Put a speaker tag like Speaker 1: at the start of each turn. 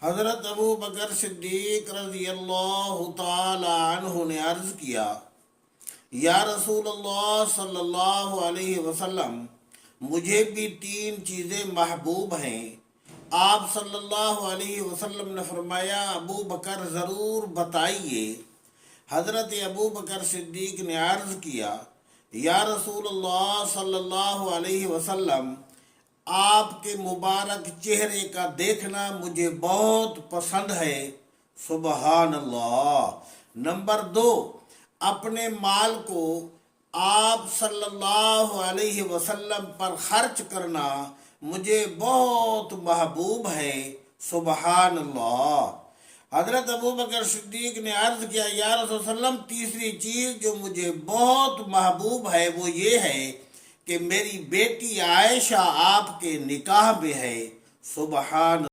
Speaker 1: हज़रत अबू बकर सिद्दीक रज़ियल्लाहु ताला अन्हु ने अर्ज़ किया, या रसूलल्लाह सल्लल्लाहु अलैहि वसल्लम, मुझे भी तीन चीज़ें महबूब हैं। आप सल्लल्लाहु अलैहि वसल्लम ने फरमाया, अबू बकर ज़रूर बताइए। हज़रत अबू बकर सिद्दीक ने अर्ज़ किया, या रसूलल्लाह सल्लल्लाहु अलैहि वसल्लम, आपके मुबारक चेहरे का देखना मुझे बहुत पसंद है। सुबहान अल्लाह। नंबर दो, अपने माल को आप सल्लल्लाहु अलैहि वसल्लम पर खर्च करना मुझे बहुत महबूब है। सुबहान अल्लाह। हजरत अबू बकर सिद्दीक ने अर्ज किया, या रसूल सल्लम, तीसरी चीज जो मुझे बहुत महबूब है वो ये है कि मेरी बेटी आयशा आपके निकाह में है। सुबहान